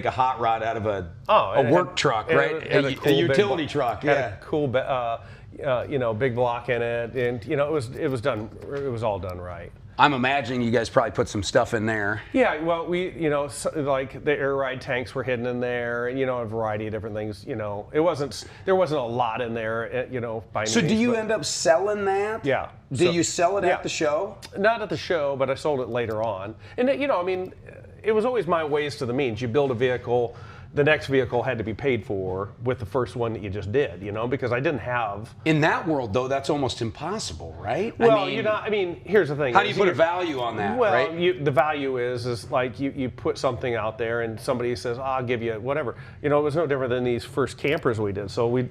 make a hot rod out of a work truck, right? A utility truck. Had a cool, big block in it, and it was done. It was all done right. I'm imagining you guys probably put some stuff in there. Yeah, well, like the air ride tanks were hidden in there, and a variety of different things. There wasn't a lot in there, by So do you end up selling that? Yeah. Do you sell it at the show? Not at the show, but I sold it later on. And it was always my ways to the means. You build a vehicle. The next vehicle had to be paid for with the first one that you just did, because I didn't have. In that world, though, that's almost impossible, right? Well, here's the thing. How do you put a value on that? Well, right? The value is like you put something out there and somebody says, I'll give you whatever. It was no different than these first campers we did. So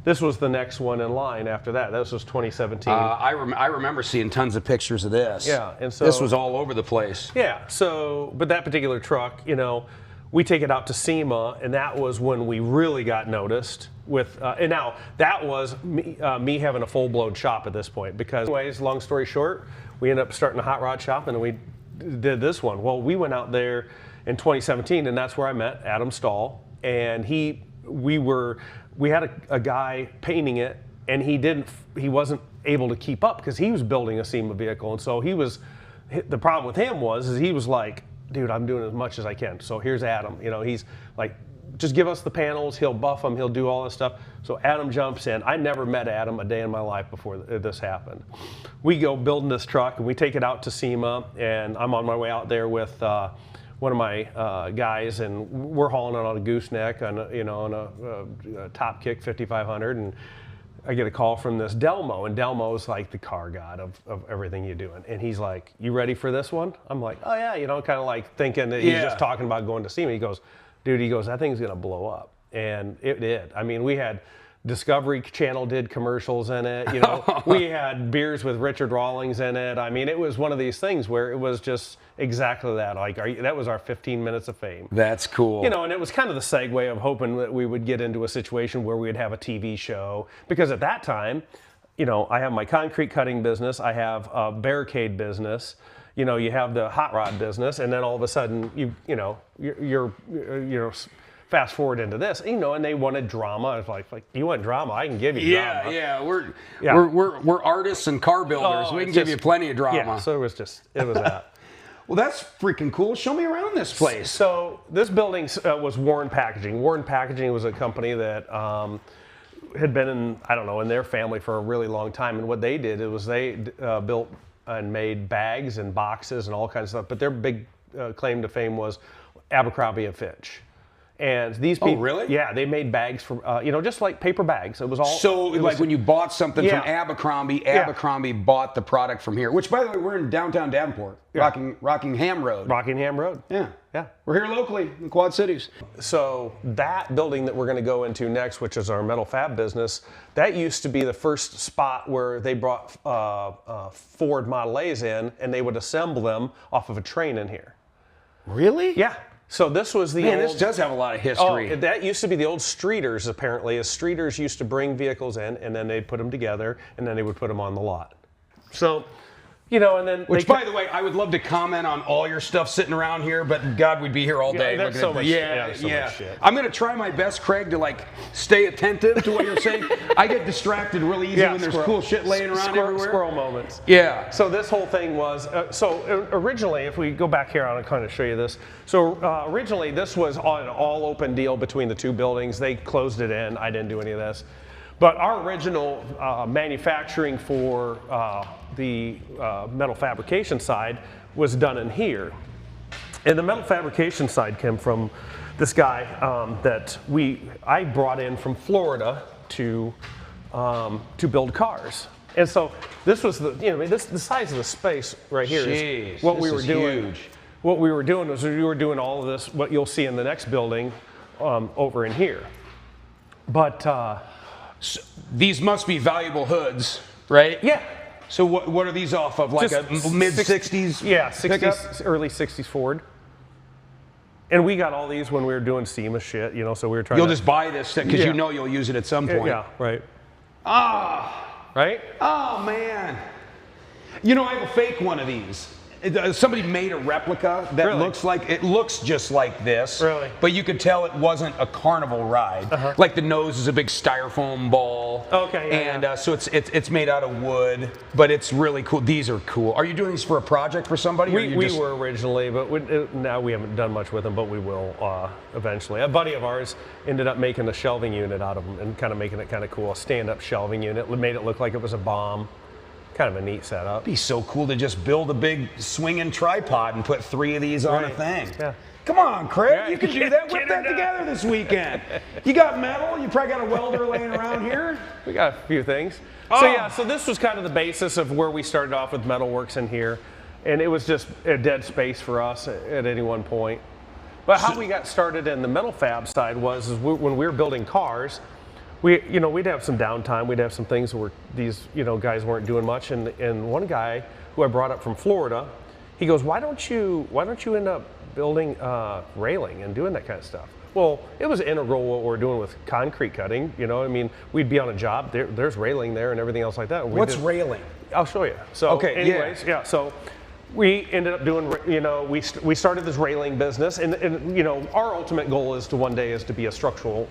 this was the next one in line after that. This was 2017. I remember seeing tons of pictures of this. Yeah, and so this was all over the place. Yeah. So, but that particular truck, we take it out to SEMA, and that was when we really got noticed with, and now that was me having a full-blown shop at this point, because anyways, long story short, we ended up starting a hot rod shop, and then we did this one. Well, we went out there in 2017, and that's where I met Adam Stahl, and we had a guy painting it, and he wasn't able to keep up because he was building a SEMA vehicle, and so the problem with him was he was like, dude, I'm doing as much as I can. So here's Adam. He's like, just give us the panels. He'll buff them. He'll do all this stuff. So Adam jumps in. I never met Adam a day in my life before this happened. We go building this truck, and we take it out to SEMA, and I'm on my way out there with one of my guys, and we're hauling it on a gooseneck on a top kick 5500, and I get a call from this Delmo, and Delmo's like the car god of everything you do. And he's like, you ready for this one? I'm like, oh yeah, kind of like thinking that he's just talking about going to SEMA. He goes, dude, that thing's gonna blow up. And it did. I mean, we had Discovery Channel did commercials in it. We had beers with Richard Rawlings in it. I mean, it was one of these things where it was just exactly that. Like, that was our 15 minutes of fame. That's cool. And it was kind of the segue of hoping that we would get into a situation where we'd have a TV show. Because at that time, I have my concrete cutting business. I have a barricade business. You have the hot rod business, and then all of a sudden, you're fast forward into this, and they wanted drama. I was like, you want drama? I can give you drama. Yeah, we're artists and car builders. We can give you plenty of drama. Yeah, so it was that. Well, that's freaking cool. Show me around this place. So this building was Warren Packaging. Warren Packaging was a company that had been in their family for a really long time. And what they did was they built and made bags and boxes and all kinds of stuff. But their big claim to fame was Abercrombie and Fitch. And these people, really? Yeah, they made bags for, just like paper bags. It was all. So, when you bought something from Abercrombie, Abercrombie bought the product from here. Which, by the way, we're in downtown Davenport, Rockingham Road. Rockingham Road. Yeah. We're here locally in Quad Cities. So that building that we're going to go into next, which is our metal fab business, that used to be the first spot where they brought Ford Model A's in, and they would assemble them off of a train in here. Really? Yeah. So this was the old... this does have a lot of history. That used to be the old streeters, apparently. As streeters used to bring vehicles in, and then they'd put them together, and then they would put them on the lot. So, and then... Which, by the way, I would love to comment on all your stuff sitting around here, but God, we'd be here all day. That's so much, much shit. I'm going to try my best, Craig, to stay attentive to what you're saying. I get distracted really easy when there's cool shit laying around everywhere. Squirrel moments. Yeah. So this whole thing was, originally, if we go back here, I want to kind of show you this. So originally, this was an all open deal between the two buildings. They closed it in. I didn't do any of this. But our original manufacturing for the metal fabrication side was done in here. And the metal fabrication side came from this guy that I brought in from Florida to build cars. And so this was the size of the space right here. Jeez, is what we were doing. Huge. What we were doing was we were doing all of this, what you'll see in the next building over in here. But so these must be valuable hoods, right? Yeah. So what are these off of? Like just a mid-60s? Yeah, 60s, early 60s Ford. And we got all these when we were doing SEMA shit, so we were trying You'll just buy this because you'll use it at some point. Yeah, right. Ah. Right? Oh, man. I have a fake one of these. somebody made a replica that looks just like this. Really? But you could tell it wasn't a carnival ride. Like the nose is a big styrofoam ball. Okay. And so it's made out of wood, but it's really cool. These are cool. Are you doing these for a project for somebody? We were originally, but now we haven't done much with them, but we will eventually. A buddy of ours ended up making a shelving unit out of them and kind of making it kind of cool. A stand-up shelving unit. Made it look like it was a bomb. Kind of a neat setup. It'd be so cool to just build a big swinging tripod and put 3 of these on a thing. Yeah. Come on, Craig, Yeah, you can do that. Whip that together this weekend. You got metal? You probably got a welder laying around here? We got a few things. So this was kind of the basis of where we started off with Metalworks in here. And it was just a dead space for us at any one point. But how we got started in the metal fab side was when we were building cars, we'd have some downtime. We'd have some things where these guys weren't doing much. And one guy who I brought up from Florida, he goes, why don't you end up building railing and doing that kind of stuff? Well, it was integral what we're doing with concrete cutting. I mean, we'd be on a job. There's railing there and everything else like that. What's railing? I'll show you. So, okay, anyways, yeah. So we ended up doing, we started this railing business, and our ultimate goal is to one day is to be a structural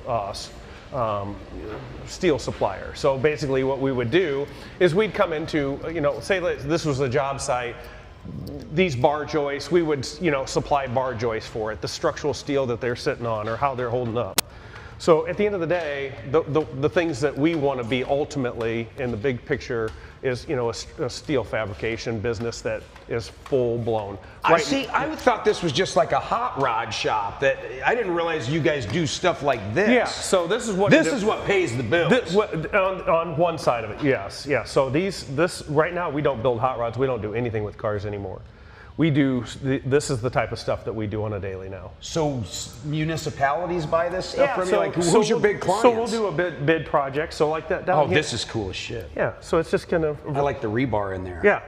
steel supplier. So basically what we would do is we'd come into, say this was a job site, these bar joists, we would, supply bar joists for it, the structural steel that they're sitting on or how they're holding up. So at the end of the day, the things that we want to be ultimately in the big picture is, a steel fabrication business that is full blown. I thought this was just like a hot rod shop. That I didn't realize you guys do stuff like this. Yeah. So this is what pays the bills. On one side of it, yes. So this right now we don't build hot rods. We don't do anything with cars anymore. We do. This is the type of stuff that we do on a daily now. So municipalities buy this stuff from you? Like, who's your big clients? So we'll do a bid project. So like that down here. This is cool as shit. Yeah. So it's just kind of. I like the rebar in there. Yeah.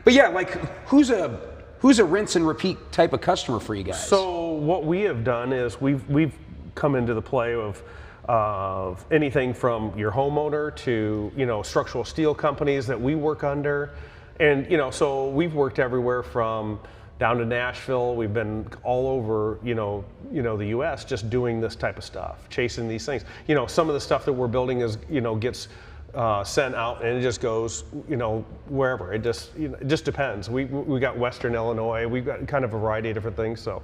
But yeah, like who's a rinse and repeat type of customer for you guys? So what we have done is we've come into the play of anything from your homeowner to structural steel companies that we work under. And so we've worked everywhere from down to Nashville. We've been all over, the U.S. just doing this type of stuff, chasing these things. Some of the stuff that we're building is, gets sent out and it just goes, wherever. It just depends. We got Western Illinois. We've got kind of a variety of different things. So,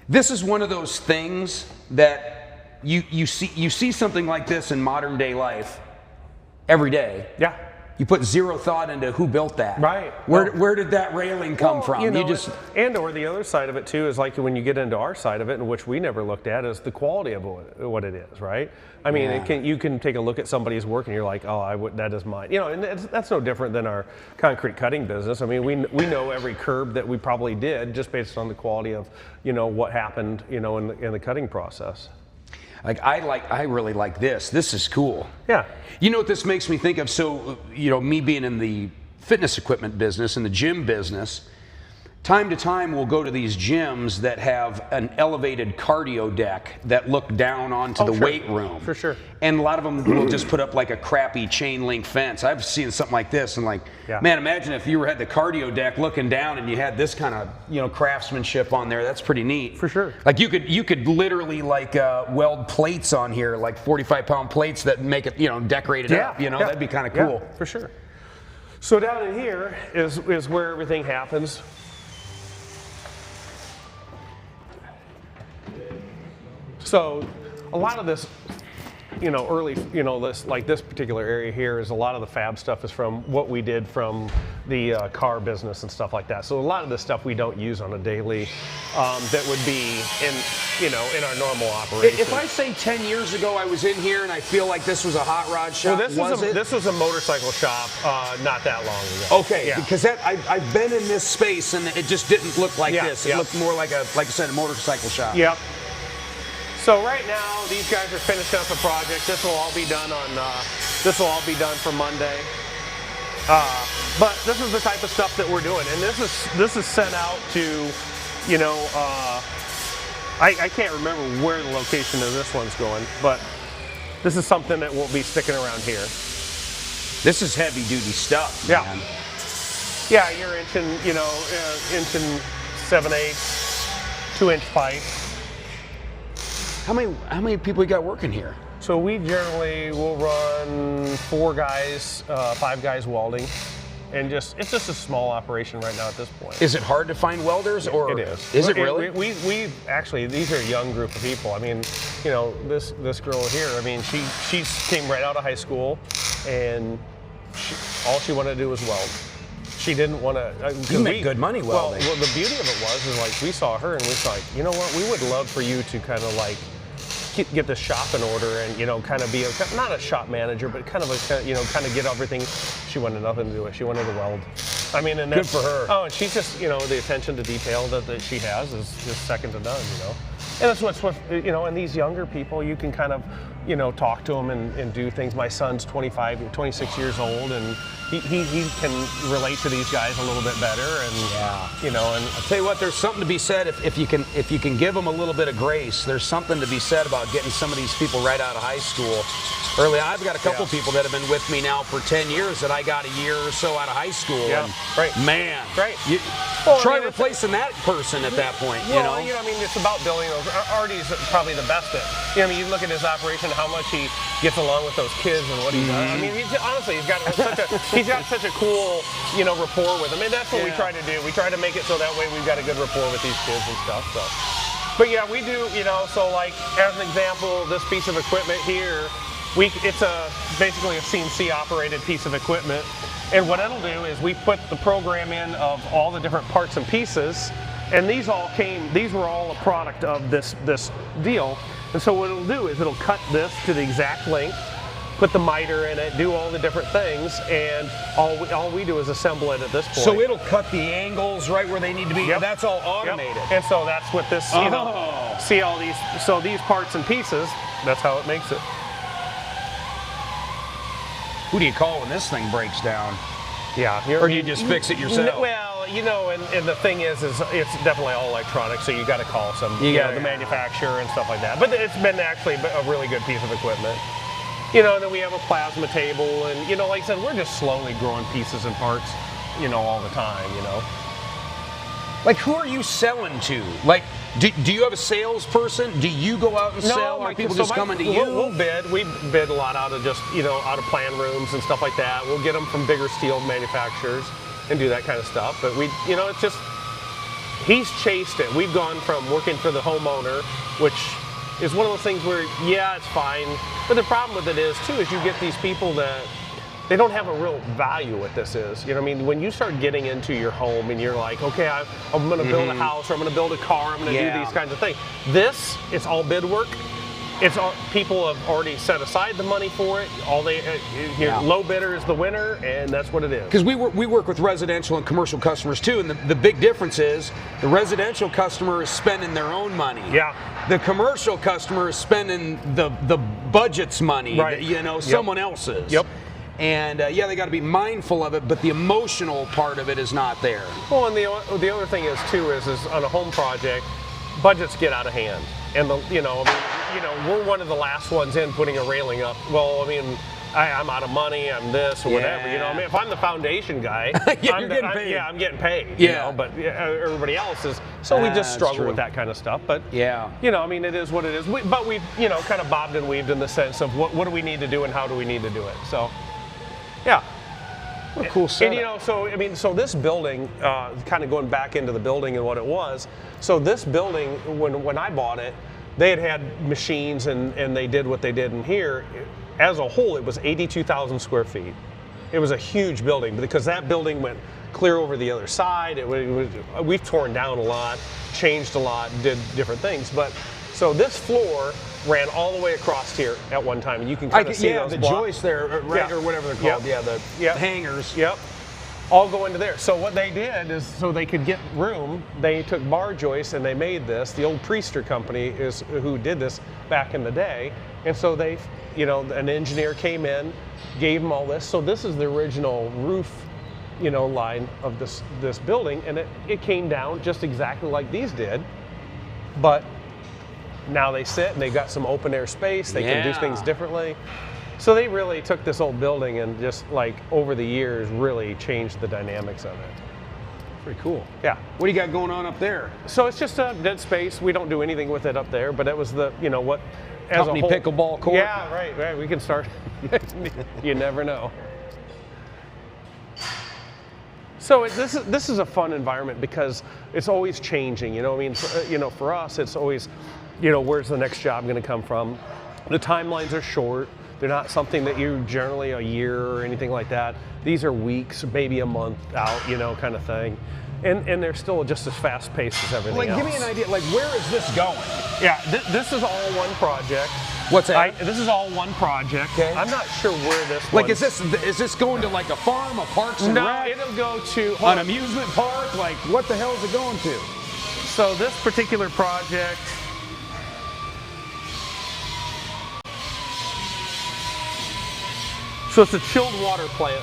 this is one of those things that you see something like this in modern day life every day. Yeah. You put zero thought into who built that. Right. Where did that railing come from? Or the other side of it too is like when you get into our side of it, and which we never looked at, is the quality of what it is, right? I mean, you can take a look at somebody's work and you're like, that is mine. And that's no different than our concrete cutting business. I mean, we know every curb that we probably did just based on the quality of what happened, in the cutting process. I really like this. This is cool. Yeah. You know what this makes me think of? So, me being in the fitness equipment business, in the gym business, time to time we'll go to these gyms that have an elevated cardio deck that look down onto the weight room. For sure. And a lot of them will just put up like a crappy chain link fence. I've seen something like this and man, imagine if you had the cardio deck looking down and you had this kind of, craftsmanship on there. That's pretty neat. For sure. Like you could literally weld plates on here, like 45-pound plates that make it, decorated up. That'd be kind of cool. Yeah, for sure. So down in here is where everything happens. So a lot of this, this particular area here is a lot of the fab stuff is from what we did from the car business and stuff like that. So a lot of the stuff we don't use on a daily that would be in our normal operation. If I say 10 years ago I was in here and I feel like this was a hot rod shop, this was a motorcycle shop not that long ago. Okay, yeah. Because I've been in this space and it just didn't look like this. It looked more like I said, a motorcycle shop. Yep. So right now, these guys are finishing up a project. This will all be done for Monday. But this is the type of stuff that we're doing, and this is sent out to, I can't remember where the location of this one's going, but this is something that won't be sticking around here. This is heavy duty stuff, man. Yeah, you're inching, inching 7/8, 2-inch pipe. How many people you got working here? So we generally will run 4 guys, 5 guys welding, and it's just a small operation right now at this point. Is it hard to find welders, or it is? Is it really? We actually, these are a young group of people. I mean, this girl here. I mean, she came right out of high school, and all she wanted to do was weld. She didn't want to. You make good money welding. Well, the beauty of it was like we saw her and we was like, you know what? We would love for you to kind of like get the shop in order and kind of be not a shop manager, but kind of kind of get everything. She wanted nothing to do with it. She wanted to weld. I mean, and good for her. Oh, and she's just the attention to detail that she has is just second to none. And that's what's and these younger people, you can kind of talk to them and do things. My son's 26 years old, and he can relate to these guys a little bit better. And and I'll tell you what, there's something to be said if you can give them a little bit of grace. There's something to be said about getting some of these people right out of high school early. I've got a couple people that have been with me now for 10 years that I got a year or so out of high school. Yeah, and right. Man, right. Try replacing that person at that point. Well, I mean, it's about building those. Artie's probably the best at. I mean, you look at his operation, how much he gets along with those kids and what he does. I mean, honestly, he's got such a cool, rapport with them. And that's what we try to do. We try to make it so that way we've got a good rapport with these kids and stuff. So, but yeah, we do. So like as an example, this piece of equipment here, it's basically a CNC operated piece of equipment. And what it'll do is we put the program in of all the different parts and pieces, and these were all a product of this deal. And so what it'll do is it'll cut this to the exact length, put the miter in it, do all the different things, and all we do is assemble it at this point. So it'll cut the angles right where they need to be. Yep. That's all automated. Yep. And so that's what this, see all these, so these parts and pieces, that's how it makes it. Who do you call when this thing breaks down? Yeah. Or do you just fix it yourself? Well, and the thing is it's definitely all electronic, so you got to call the manufacturer and stuff like that. But it's been actually a really good piece of equipment. And then we have a plasma table, and like I said, we're just slowly growing pieces and parts, all the time, Like, who are you selling to? Like, do you have a salesperson? Do you go out and sell? Or people just coming to you? We'll bid. We bid a lot out of just, out of plan rooms and stuff like that. We'll get them from bigger steel manufacturers and do that kind of stuff. But it's just, he's chased it. We've gone from working for the homeowner, which is one of those things where, it's fine. But the problem with it is, too, is you get these people that they don't have a real value what this is. When you start getting into your home and you're like, okay, I'm going to build a house, or I'm going to build a car, I'm going to do these kinds of things. It's all bid work. It's all, people have already set aside the money for it. Low bidder is the winner, and that's what it is. Because we work with residential and commercial customers too, and the big difference is the residential customer is spending their own money. Yeah. The commercial customer is spending the budget's money. Right. Someone else's. Yep. And they got to be mindful of it, but the emotional part of it is not there. Well, and the other thing is too is on a home project, budgets get out of hand, and we're one of the last ones in putting a railing up. Well, I'm out of money, I'm this or whatever. If I'm the foundation guy, you're getting paid. I'm getting paid. Yeah. But everybody else is. So we just struggle with that kind of stuff. But it is what it is. But we've kind of bobbed and weaved in the sense of what do we need to do and how do we need to do it. So. Yeah. What a cool setup. And so this building, kind of going back into the building and what it was. So this building, when I bought it, they had machines and they did what they did in here. As a whole, it was 82,000 square feet. It was a huge building because that building went clear over the other side. We've torn down a lot, changed a lot, did different things. But so this floor ran all the way across here at one time, and you can kind of see those the blocks. joists there, right, or whatever they're called. Yep. The hangers. Yep. All go into there. So what they did is, so they could get room, they took bar joists and they made this. The old Priester company is who did this back in the day, and so they, an engineer came in, gave them all this. So this is the original roof, line of this building, and it came down just exactly like these did, but now they sit and they've got some open air space. They can do things differently. So they really took this old building and just like over the years really changed the dynamics of it. Pretty cool. Yeah. What do you got going on up there? So it's just a dead space. We don't do anything with it up there, but it was the, you know, what as Company a whole, pickleball court? Yeah, right. We can start. You never know. So this is a fun environment because it's always changing. You know, I mean, for us, it's always, you know, where's the next job going to come from? The timelines are short. They're not something that you generally a year or anything like that. These are weeks, maybe a month out, you know, kind of thing. And they're still just as fast paced as everything else. Give me an idea, like where is this going? Yeah, this is all one project. What's that? This is all one project. Okay. I'm not sure where this Like, is this going to like a farm, a parks and No, rec? it'll go to An amusement park? Like, what the hell is it going to? So this particular project, so it's a chilled water plant.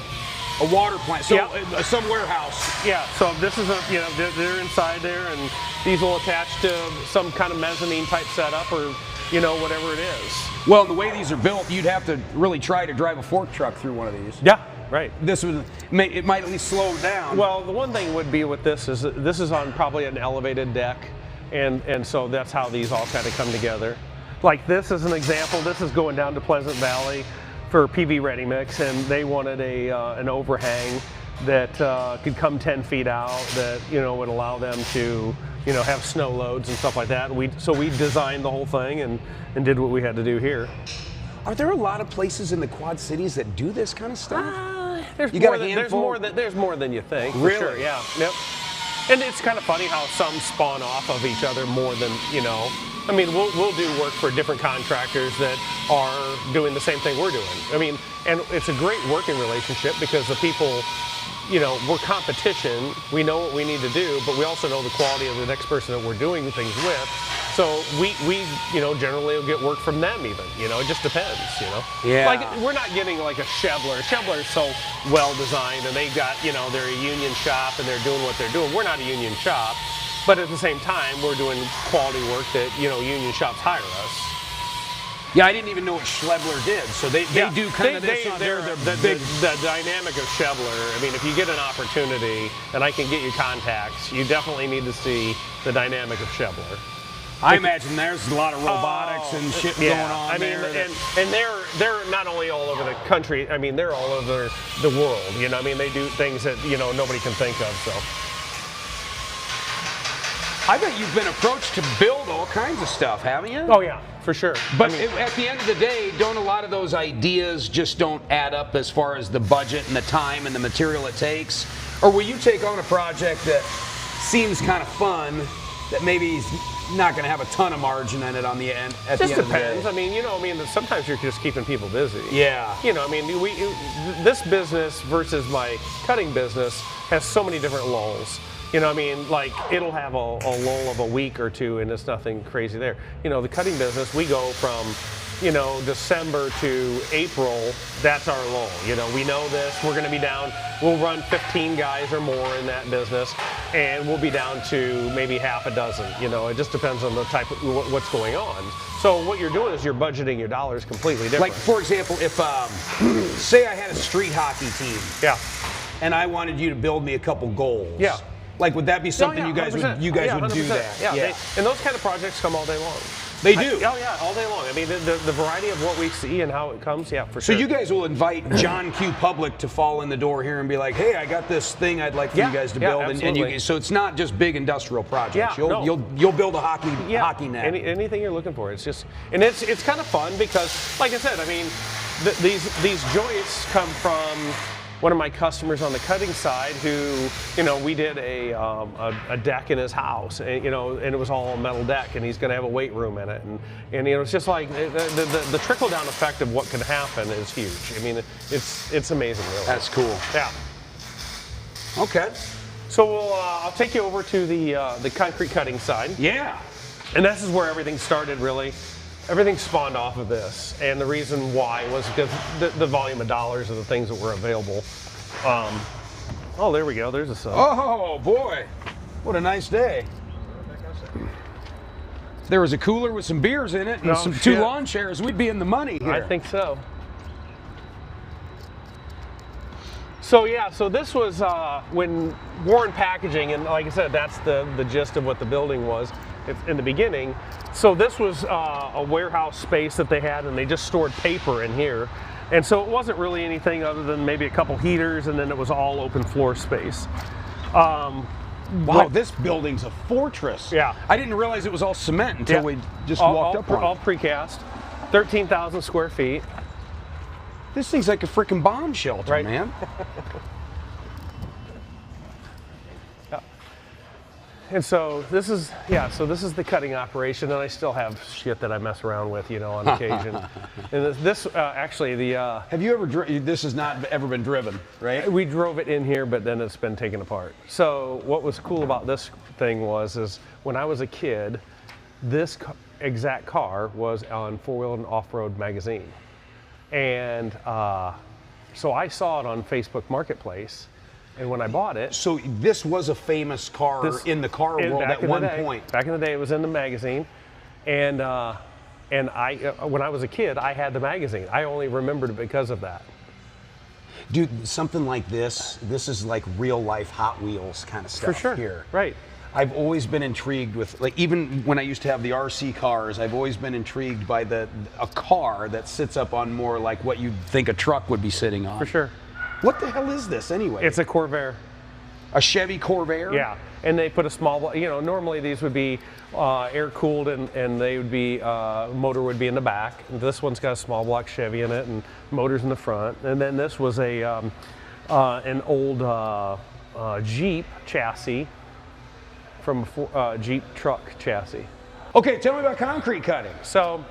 A water plant, so Yeah. some warehouse. Yeah, so this is a, you know, they're inside there, and these will attach to some kind of mezzanine type setup or, you know, whatever it is. Well, the way these are built, you'd have to really try to drive a fork truck through one of these. Yeah, right. It might at least slow it down. Well, the one thing would be with this is on probably an elevated deck, and so that's how these all kind of come together. Like this is an example. This is going down to Pleasant Valley for PV Ready Mix, and they wanted an overhang that could come 10 feet out that, you know, would allow them to, you know, have snow loads and stuff like that. So we designed the whole thing and did what we had to do here. Are there a lot of places in the Quad Cities that do this kind of stuff? There's You more got a than, handful? there's more than you think. for Really? Sure, yeah. Yep. And it's kind of funny how some spawn off of each other more than, you know. I mean, we'll do work for different contractors that are doing the same thing we're doing. I mean, and it's a great working relationship because the people, you know, we're competition. We know what we need to do, but we also know the quality of the next person that we're doing things with. So we you know, generally will get work from them even. You know, it just depends, you know. Yeah. Like, we're not getting like a Shebler. Shebler's so well designed and they've got, you know, they're a union shop and they're doing what they're doing. We're not a union shop. But at the same time, we're doing quality work that, you know, union shops hire us. Yeah, I didn't even know what Schlebbler did. So they do kind of this on their big... The dynamic of Shebler, I mean, if you get an opportunity and I can get you contacts, you definitely need to see the dynamic of Shebler. I imagine there's a lot of robotics and shit going on I mean, there. and they're not only all over the country, I mean, they're all over the world. You know, I mean, they do things that, you know, nobody can think of, so. I bet you've been approached to build all kinds of stuff, haven't you? Oh yeah, for sure. But I mean, at the end of the day, don't a lot of those ideas just don't add up as far as the budget and the time and the material it takes? Or will you take on a project that seems kind of fun, that maybe is not going to have a ton of margin in it on the end? At just the end depends. Of the day? I mean, you know, I mean, sometimes you're just keeping people busy. Yeah. You know, I mean, this business versus my cutting business has so many different lulls. You know, I mean, like, it'll have a lull of a week or two, and it's nothing crazy there. You know, the cutting business, we go from, you know, December to April, that's our lull. You know, we know this, we're going to be down, we'll run 15 guys or more in that business, and we'll be down to maybe half a dozen. You know, it just depends on the type of what's going on. So what you're doing is you're budgeting your dollars completely different. Like, for example, if, say I had a street hockey team. Yeah. And I wanted you to build me a couple goals. Yeah. Like, would that be something you guys would 100%. do that? Yeah. And those kind of projects come all day long. They do? Oh yeah, all day long. I mean, the variety of what we see and how it comes, yeah, for So sure. you guys will invite John Q. Public to fall in the door here and be like, hey, I got this thing I'd like for you guys to build. And you, so it's not just big industrial projects. Yeah, You'll build a hockey net. Anything you're looking for. It's just, and it's kind of fun because, like I said, I mean, these joints come from one of my customers on the cutting side who, you know, we did a deck in his house, and, you know, and it was all metal deck, and he's going to have a weight room in it, and you know, it's just like the trickle down effect of what can happen is huge. I mean, it's amazing, really. That's cool. Yeah. Okay. So I'll take you over to the concrete cutting side. Yeah. And this is where everything started, really. Everything spawned off of this, and the reason why was because the volume of dollars of the things that were available. Oh, there we go. There's the sun. Oh, boy. What a nice day. If there was a cooler with some beers in it and two lawn chairs, we'd be in the money here. I think so. So yeah, so this was when Warren Packaging, and like I said, that's the gist of what the building was in the beginning. So this was a warehouse space that they had, and they just stored paper in here. And so it wasn't really anything other than maybe a couple heaters, and then it was all open floor space. Wow, this building's a fortress. Yeah. I didn't realize it was all cement until we just walked up on it. All precast, 13,000 square feet. This thing's like a freaking bomb shelter, Right. man. And so this is the cutting operation, and I still have shit that I mess around with, on occasion. And this actually Have you ever this has not ever been driven, right? we drove it in here, but then it's been taken apart. So what was cool about this thing is when I was a kid, this exact car was on 4-Wheel and Off-Road magazine, and so I saw it on Facebook Marketplace. And when I bought it, So this was a famous car in the car world at one point. Back in the day, it was in the magazine, and I when I was a kid, I had the magazine. I only remembered it because of that. Dude, something like this is like real life Hot Wheels kind of stuff For sure. here. Right. I've always been intrigued with, like, even when I used to have the RC cars, I've always been intrigued by a car that sits up on more like what you'd think a truck would be sitting on. For sure. What the hell is this anyway? It's a Corvair. A Chevy Corvair? Yeah, and they put a small, normally these would be air cooled, and they would be, motor would be in the back. This one's got a small block Chevy in it, and motors in the front. And then this was an old Jeep chassis from a Jeep truck chassis. Okay, tell me about concrete cutting. So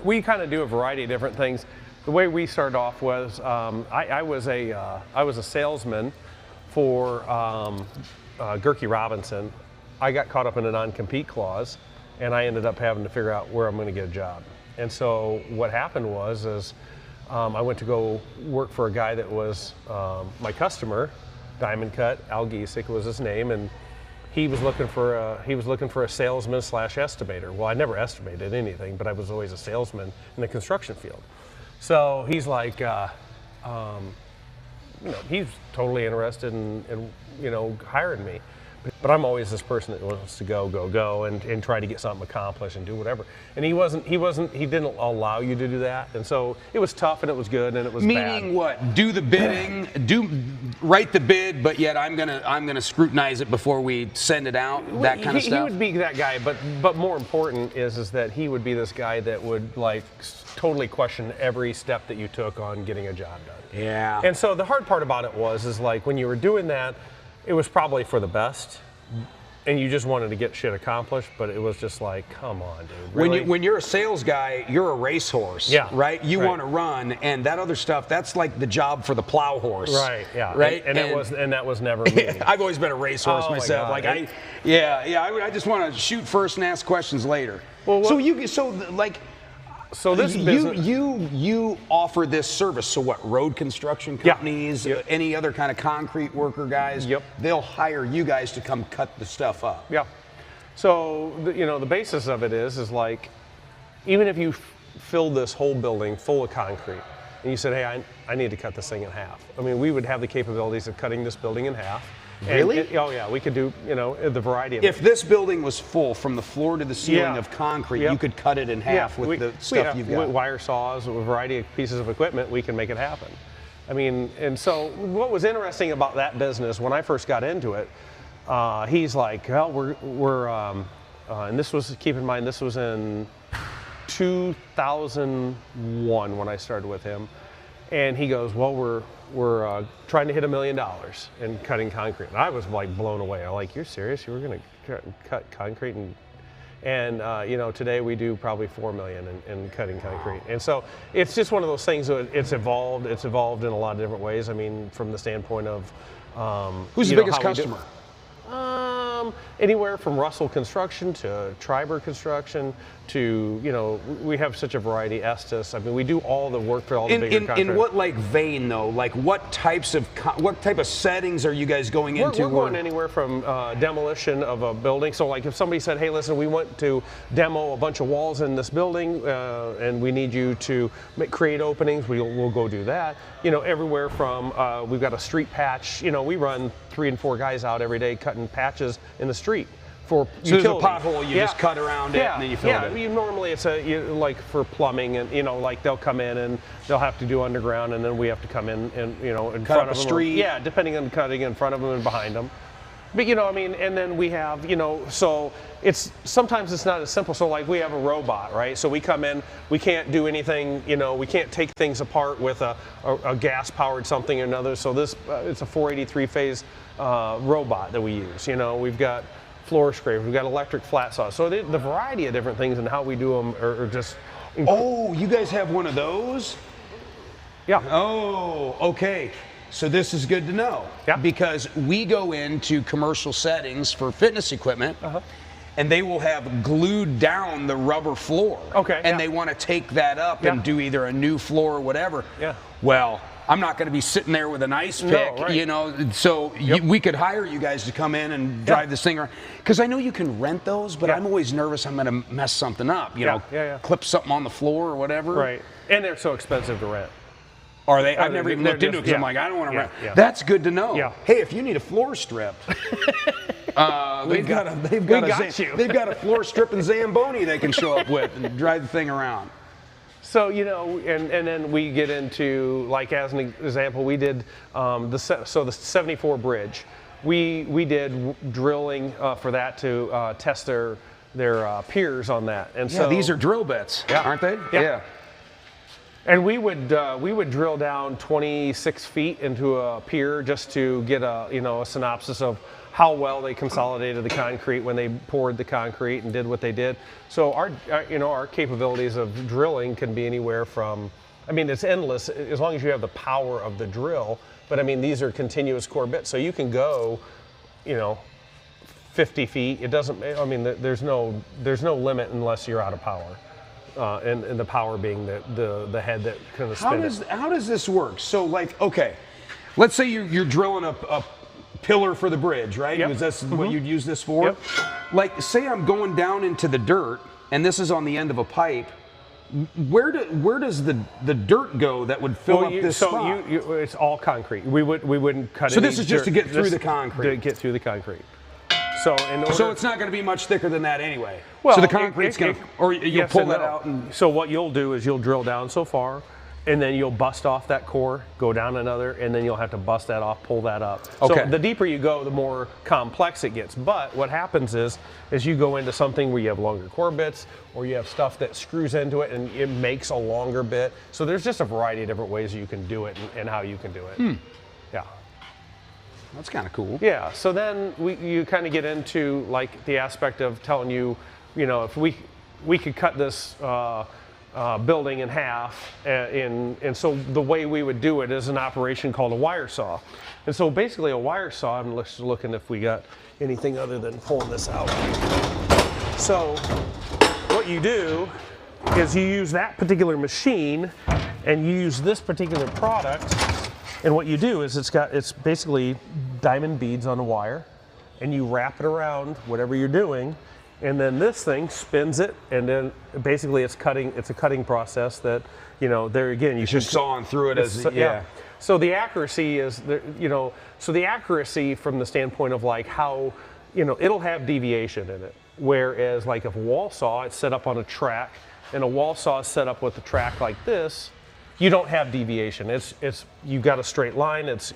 we kind of do a variety of different things. The way we started off was I was a salesman for Gerke Robinson. I got caught up in a non-compete clause, and I ended up having to figure out where I'm going to get a job. And so what happened was I went to go work for a guy that was my customer, Diamond Cut. Al Giesek was his name, and he was looking for a salesman / estimator. Well, I never estimated anything, but I was always a salesman in the construction field. So he's like, he's totally interested in hiring me. But I'm always this person that wants to go, and try to get something accomplished and do whatever. And he didn't allow you to do that. And so it was tough, and it was good, and it was bad. Meaning what? Do the bidding, write the bid, but yet I'm gonna scrutinize it before we send it out. That kind of stuff. He would be that guy, but more important is that he would be this guy that would totally question every step that you took on getting a job done. Yeah. And so the hard part about it was when you were doing that, it was probably for the best, and you just wanted to get shit accomplished, but it was just like, come on, dude. Really? When you're a sales guy, you're a racehorse. Yeah. Right? You want to run, and that other stuff, that's like the job for the plow horse. Right, yeah. Right? And that was never me. I've always been a racehorse Oh, my myself. God. I just want to shoot first and ask questions later. Well, So this business, you offer this service. So what? Road construction companies, any other kind of concrete worker guys, they'll hire you guys to come cut the stuff up. Yeah. So the basis of it is like, even if you filled this whole building full of concrete, and you said, hey, I need to cut this thing in half. I mean, we would have the capabilities of cutting this building in half. Really? Oh yeah, we could do the variety of If this building was full from the floor to the ceiling of concrete, Yep. you could cut it in half with the stuff you've got. With wire saws, with a variety of pieces of equipment, we can make it happen. I mean, and so what was interesting about that business when I first got into it, he's like, well, and this was, keep in mind, this was in 2001 when I started with him, and he goes, well, we're trying to hit $1 million in cutting concrete. And I was like blown away. I'm like, you're serious? You were going to cut concrete? And today we do probably $4 million in cutting concrete. And so it's just one of those things that it's evolved. It's evolved in a lot of different ways. I mean, from the standpoint of who's the biggest customer? anywhere from Russell Construction to Triber Construction to, you know, we have such a variety. Estes. I mean, we do all the work for all the bigger contractors. In what like vein though? Like what type of settings are you guys going into? We're going anywhere from demolition of a building. So like if somebody said, hey, listen, we want to demo a bunch of walls in this building and we need you to create openings, we'll go do that. You know, everywhere from we've got a street patch. You know, we run 3 and 4 guys out every day cutting patches in the street. For so there's a pothole, you just cut around it and then you fill it in. Yeah, normally it's like for plumbing, and you know, like they'll come in and they'll have to do underground, and then we have to come in and, you know, in cut front up of a them. street. Yeah, depending on cutting in front of them and behind them. But you know, I mean, and then we have, you know, so sometimes it's not as simple. So like we have a robot, right? So we come in, we can't do anything, you know, we can't take things apart with a gas powered something or another. So this it's a 483 phase robot that we use. You know, we've got floor scrapers, we've got electric flat saws. So the variety of different things and how we do them are just. Oh, you guys have one of those? Yeah. Oh, okay. So this is good to know. Yeah. Because we go into commercial settings for fitness equipment, and they will have glued down the rubber floor. Okay. And they want to take that up and do either a new floor or whatever. Yeah. Well, I'm not going to be sitting there with an ice pick, right. you know, so we could hire you guys to come in and drive this thing around. Because I know you can rent those, but I'm always nervous I'm going to mess something up, you know, clip something on the floor or whatever. Right. And they're so expensive to rent. Are they? I've never even looked into it because I'm like, I don't want to rent. Yeah. That's good to know. Yeah. Hey, if you need a floor strip, they've got a floor strip and Zamboni they can show up with and drive the thing around. So, you know, and then we get into, like as an example, we did the 74 bridge. We did drilling for that to test their piers on that. And so these are drill bits, aren't they? Yeah. And we would drill down 26 feet into a pier just to get a synopsis of how well they consolidated the concrete when they poured the concrete and did what they did. So our capabilities of drilling can be anywhere from, I mean, it's endless as long as you have the power of the drill. But I mean, these are continuous core bits, so you can go, 50 feet. It doesn't. I mean, there's no limit unless you're out of power. And the power being the head that kind of spins. How does this work? So like, okay, let's say you're drilling a pillar for the bridge, right? Yep. Is this what you'd use this for? Yep. Like, say I'm going down into the dirt, and this is on the end of a pipe. Where does the dirt go that would fill up this spot? It's all concrete. We wouldn't cut it. So this is just to get through the concrete. To get through the concrete. So it's not going to be much thicker than that anyway. Well, so the concrete's going to, or you'll pull that out. So what you'll do is you'll drill down so far, and then you'll bust off that core, go down another, and then you'll have to bust that off, pull that up. Okay. So the deeper you go, the more complex it gets. But what happens is you go into something where you have longer core bits, or you have stuff that screws into it and it makes a longer bit. So there's just a variety of different ways you can do it and how you can do it. Yeah. That's kind of cool. Yeah, so then you kind of get into like the aspect of telling you, if we could cut this building in half, and so the way we would do it is an operation called a wire saw. And so basically a wire saw, I'm just looking if we got anything other than pulling this out. So what you do is you use that particular machine and you use this particular product. And what you do is it's basically diamond beads on a wire, and you wrap it around whatever you're doing, and then this thing spins it, and then basically it's a cutting process that, there again you just sawing through it as So the accuracy is so the accuracy from the standpoint of like how, it'll have deviation in it. Whereas like if a wall saw, it's set up on a track, and a wall saw is set up with a track like this, you don't have deviation. It's you got a straight line. It's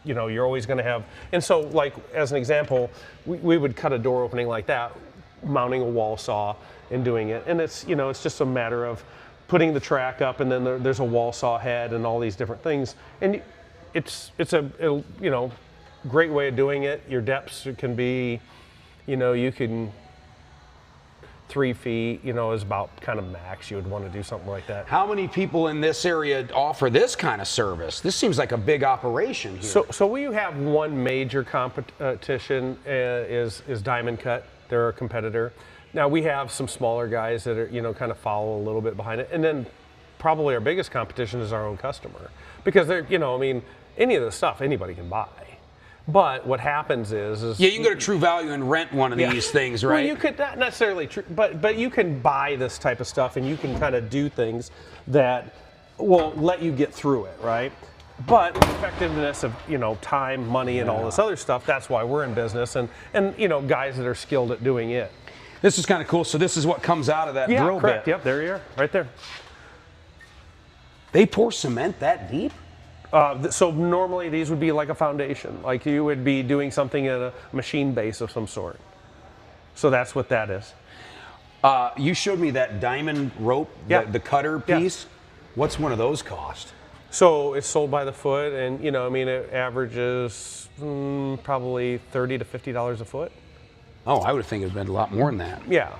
you're always going to have. And so like as an example, we would cut a door opening like that, mounting a wall saw and doing it. And it's it's just a matter of putting the track up, and then there's a wall saw head and all these different things. And it's a great way of doing it. Your depths can be, you 3 feet, you know, is about kind of max. You would want to do something like that. How many people in this area offer this kind of service? This seems like a big operation here. So we have one major competition is Diamond Cut. They're a competitor. Now we have some smaller guys that are, you know, kind of follow a little bit behind it, and then probably our biggest competition is our own customer, because they're, you know, I mean, any of the stuff anybody can buy. But what happens is yeah, you can go to True Value and rent one of these things, right? Well, you could not necessarily, but you can buy this type of stuff, and you can kind of do things that will let you get through it, right? But the effectiveness of, you know, time, money, and all this other stuff, that's why we're in business, and you know, guys that are skilled at doing it. This is kind of cool. So this is what comes out of that drill correct. bit. Yep, there you are, right there. They pour cement that deep? So normally these would be like a foundation, like you would be doing something at a machine base of some sort. So that's what that is. You showed me that diamond rope, the cutter piece. What's one of those cost? So it's sold by the foot, and you know, I mean, it averages probably $30 to $50 a foot. Oh, I would think it'd been a lot more than that. Yeah,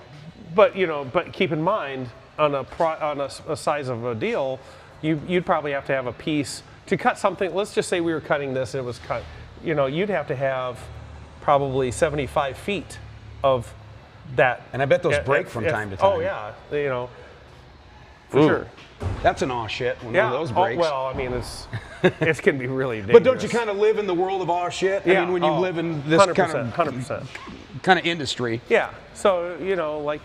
but you know, but keep in mind on a size of a deal, you'd probably have to have a piece to cut something. Let's just say we were cutting this and it was cut. You know, you'd have to have probably 75 feet of that. And I bet those break from time to time. Oh yeah, you know, for sure. That's an aw shit when one of those breaks. Well, I mean, it can be really dangerous. But don't you kind of live in the world of aw shit? Yeah. I mean, when you live in this 100%. kind of industry. Yeah. So, you know, like,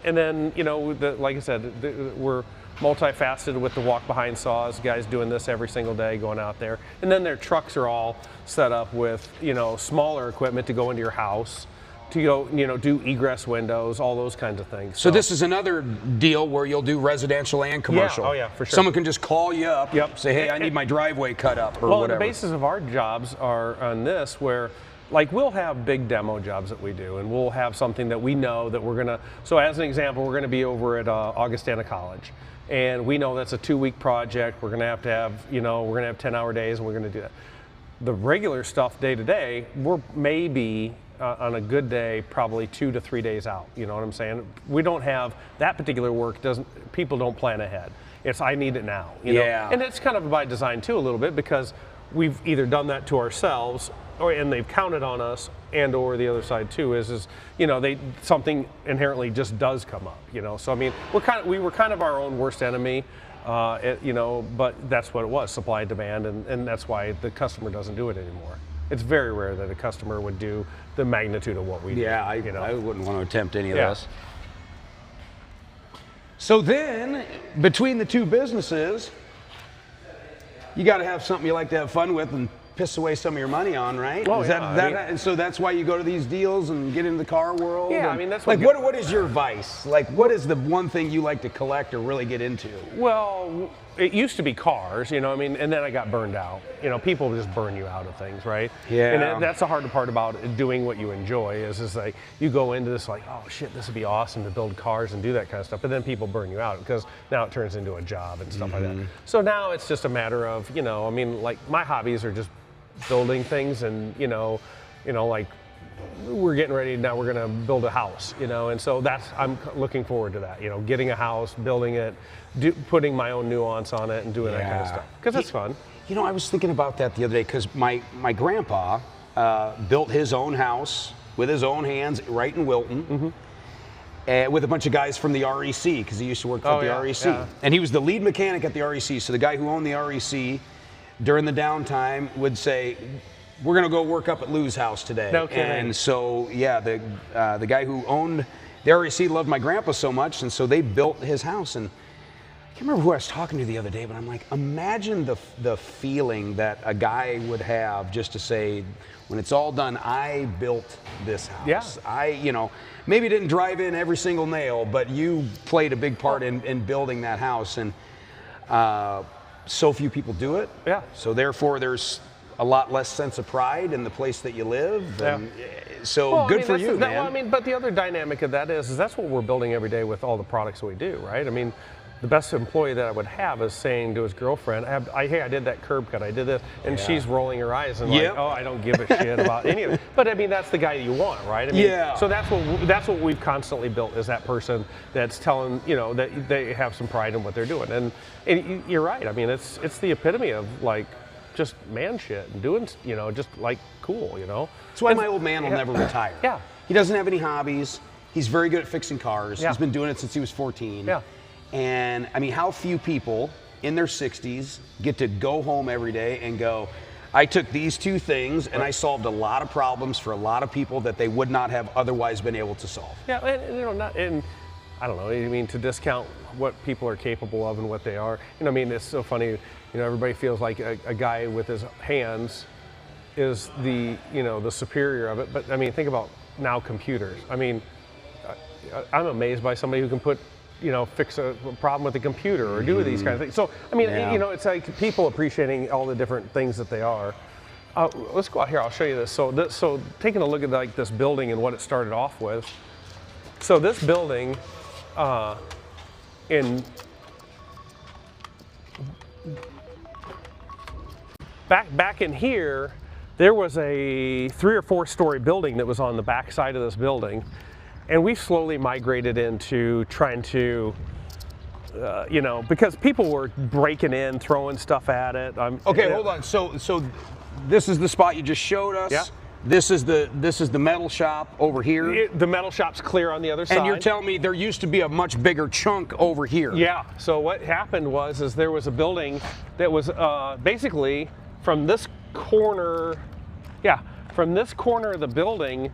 and then, you know, like I said, we're multifaceted with the walk-behind saws, guys doing this every single day, going out there. And then their trucks are all set up with, you know, smaller equipment to go into your house, to go, you know, do egress windows, all those kinds of things. So this is another deal where you'll do residential and commercial. Yeah, oh yeah, for sure. Someone can just call you up, say, hey, I need my driveway cut up or whatever. The basis of our jobs are on this, where like we'll have big demo jobs that we do, and we'll have something that we know that we're gonna, so as an example, we're gonna be over at Augustana College, and we know that's a 2-week project. We're gonna have, you know, we're gonna have 10-hour days, and we're gonna do that. The regular stuff day to day, we're maybe on a good day, probably 2 to 3 days out. You know what I'm saying? We don't have that particular work. People don't plan ahead. It's I need it now. You know? And it's kind of by design too, a little bit, because we've either done that to ourselves, and they've counted on us, or the other side too is you know, something inherently just does come up. You know, so I mean, we were kind of our own worst enemy. You know, but that's what it was, supply and demand, and that's why the customer doesn't do it anymore. It's very rare that a customer would do the magnitude of what we do. Yeah, I wouldn't want to attempt any of this. So then, between the two businesses, you got to have something you like to have fun with and piss away some of your money on, right? Oh, and so that's why you go to these deals and get into the car world? Yeah, I mean, that's like, what is your vice? Like, what is the one thing you like to collect or really get into? Well, it used to be cars, you know, I mean, and then I got burned out. You know, people just burn you out of things, right? Yeah. And that's the hard part about doing what you enjoy is like, you go into this like, oh shit, this would be awesome to build cars and do that kind of stuff, but then people burn you out because now it turns into a job and stuff like that. So now it's just a matter of, you know, I mean, like my hobbies are just building things, and you know, like we're getting ready now. We're going to build a house, you know, and so I'm looking forward to that. You know, getting a house, building it, putting my own nuance on it, and doing that kind of stuff because it's fun. You know, I was thinking about that the other day because my grandpa built his own house with his own hands right in Wilton. With a bunch of guys from the REC, because he used to work for the REC, and he was the lead mechanic at the REC. So the guy who owned the REC during the downtime would say, we're going to go work up at Lou's house today. No kidding. And so, yeah, the guy who owned the REC loved my grandpa so much, and so they built his house. And I can't remember who I was talking to the other day, but I'm like, imagine the feeling that a guy would have just to say, when it's all done, I built this house. Yeah. You know, maybe didn't drive in every single nail, but you played a big part in building that house. And so few people do it. Yeah. So therefore, there's a lot less sense of pride in the place that you live. And so good for you, man. Well, I mean, but the other dynamic of that is that's what we're building every day with all the products that we do, right? I mean, the best employee that I would have is saying to his girlfriend, hey, I did that curb cut, I did this, and she's rolling her eyes and like, oh, I don't give a shit about any of it. But I mean, that's the guy you want, right? I mean, so that's what we've constantly built, is that person that's telling, that they have some pride in what they're doing. And you're right. I mean, it's the epitome of like just man shit and doing, just like cool, That's why my old man will never retire. Yeah. He doesn't have any hobbies. He's very good at fixing cars. Yeah. He's been doing it since he was 14. Yeah. And I mean, how few people in their 60s get to go home every day and go, I took these two things and I solved a lot of problems for a lot of people that they would not have otherwise been able to solve. Yeah, and I don't know, I mean, to discount what people are capable of and what they are. I mean, it's so funny, everybody feels like a guy with his hands is the superior of it. But I mean, think about now computers. I mean, I'm amazed by somebody who can fix a problem with a computer or do these kinds of things. So, I mean, it's like people appreciating all the different things that they are. Let's go out here, I'll show you this. So taking a look at like this building and what it started off with. So this building, back in here, there was a 3 or 4 story building that was on the back side of this building. And we've slowly migrated into trying to, because people were breaking in, throwing stuff at it. Okay, hold on. So this is the spot you just showed us. Yeah. This is the metal shop over here. The metal shop's clear on the other side. And you're telling me there used to be a much bigger chunk over here. Yeah. So what happened was there was a building that was basically from this corner. Yeah, from this corner of the building.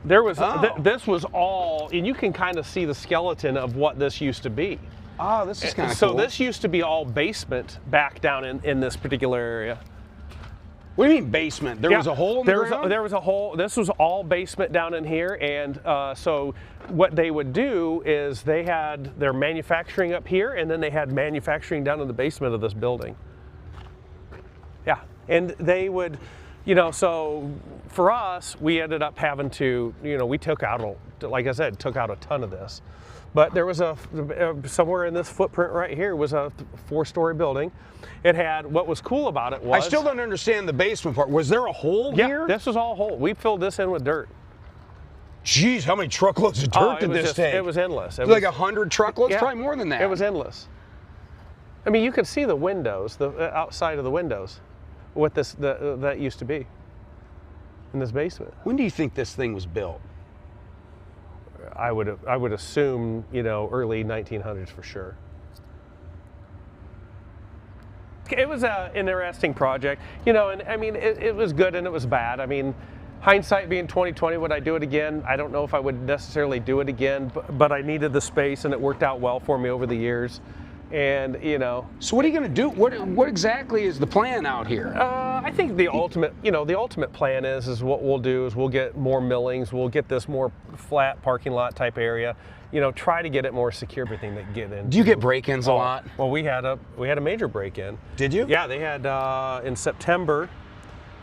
There was this was all, and you can kind of see the skeleton of what this used to be. Oh, this is kind of cool. So this used to be all basement back down in this particular area. What do you mean basement? There was a hole in the ground? There was a hole. This was all basement down in here, and so what they would do is they had their manufacturing up here, and then they had manufacturing down in the basement of this building. Yeah, and they would. So for us, we ended up having to, we took out, like I said, took out a ton of this. But there was somewhere in this footprint right here was a 4-story building. It had, what was cool about it was. I still don't understand the basement part. Was there a hole here? Yeah, this was all hole. We filled this in with dirt. Jeez, how many truckloads of dirt did this take? It was endless. It was like 100 truckloads? Yeah, probably more than that. It was endless. I mean, you could see the windows, the outside of the windows. What that used to be in this basement. When do you think this thing was built? I would assume early 1900s for sure. It was an interesting project, and I mean it was good and it was bad. I mean, hindsight being 2020, would I do it again? I don't know if I would necessarily do it again, but I needed the space and it worked out well for me over the years. And So what are you going to do? What exactly is the plan out here? I think the ultimate plan is what we'll do is we'll get more millings, we'll get this more flat parking lot type area, try to get it more secure, everything that get in. Do you get break-ins a lot? Well, we had a major break-in. Did you? Yeah, they had in September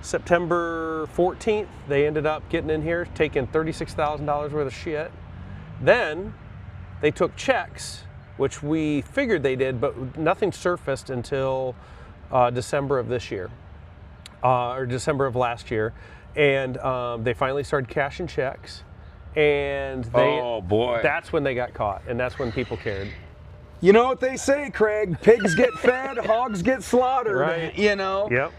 14th, they ended up getting in here, taking $36,000 worth of shit. Then they took checks, which we figured they did, but nothing surfaced until December of this year, or December of last year. And they finally started cashing checks. And oh boy, that's when they got caught, and that's when people cared. You know what they say, Craig? Pigs get fed, hogs get slaughtered. Right. Yep.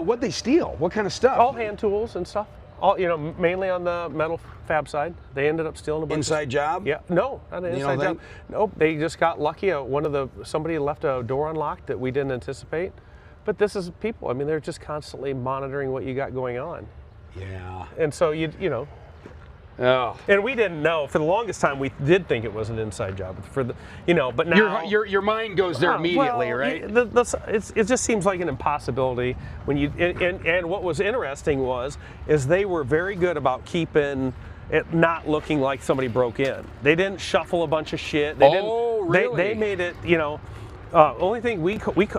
What'd they steal? What kind of stuff? All hand tools and stuff. All mainly on the metal fab side. They ended up stealing a bunch. Inside job? Yeah. No, not an inside job. Nope. They just got lucky. Somebody left a door unlocked that we didn't anticipate. But this is people. I mean, they're just constantly monitoring what you got going on. Yeah. And so Oh. And we didn't know for the longest time. We did think it was an inside job but now your mind goes there immediately, right? It just seems like an impossibility when you. And what was interesting is they were very good about keeping it not looking like somebody broke in. They didn't shuffle a bunch of shit. Really? They made it. Only thing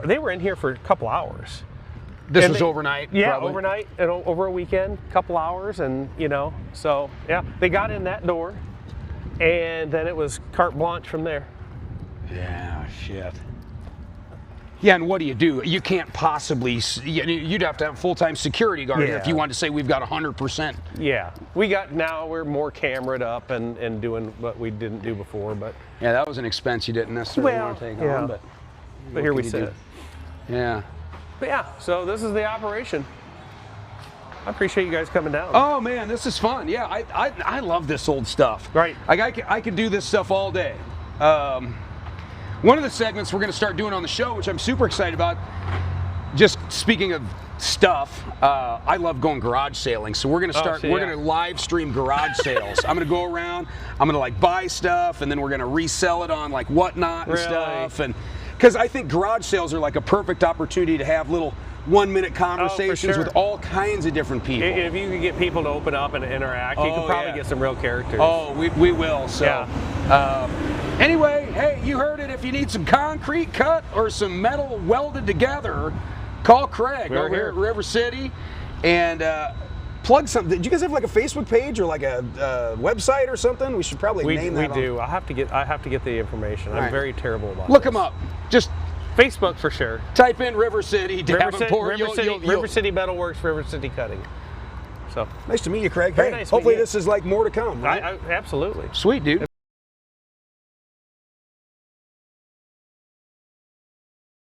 they were in here for a couple hours. This was overnight? Yeah, probably. Overnight and over a weekend, couple hours, and so yeah, they got in that door, and then it was carte blanche from there. Yeah, shit. Yeah, and what do? You can't possibly, you'd have to have a full-time security guard if you wanted to say we've got 100%. Yeah, we're more cameraed up and doing what we didn't do before, but. Yeah, that was an expense you didn't necessarily want to take on, but here we sit. Yeah. But yeah, so this is the operation. I appreciate you guys coming down. Oh man, this is fun. Yeah, I love this old stuff. Right. I could do this stuff all day. One of the segments we're going to start doing on the show, which I'm super excited about, just speaking of stuff, I love going garage sailing. So we're going to start, we're going to live stream garage sales. I'm going to go around, I'm going to like buy stuff, and then we're going to resell it on like Whatnot and stuff. And because I think garage sales are like a perfect opportunity to have little 1-minute conversations with all kinds of different people. If you can get people to open up and interact, you can probably get some real characters. Oh, we will. So, anyway, hey, you heard it. If you need some concrete cut or some metal welded together, call Craig over here at River City and plug something. Did you guys have like a Facebook page or like a website or something? We should probably name that. We do. I have to get the information. I'm very terrible about Look them up. Just Facebook for sure. type in River City, Davenport. River City Metalworks, River City Cutting. So nice to meet you, Craig. Very hey, nice hopefully meeting you. this is like more to come. Right? Absolutely. Sweet, dude.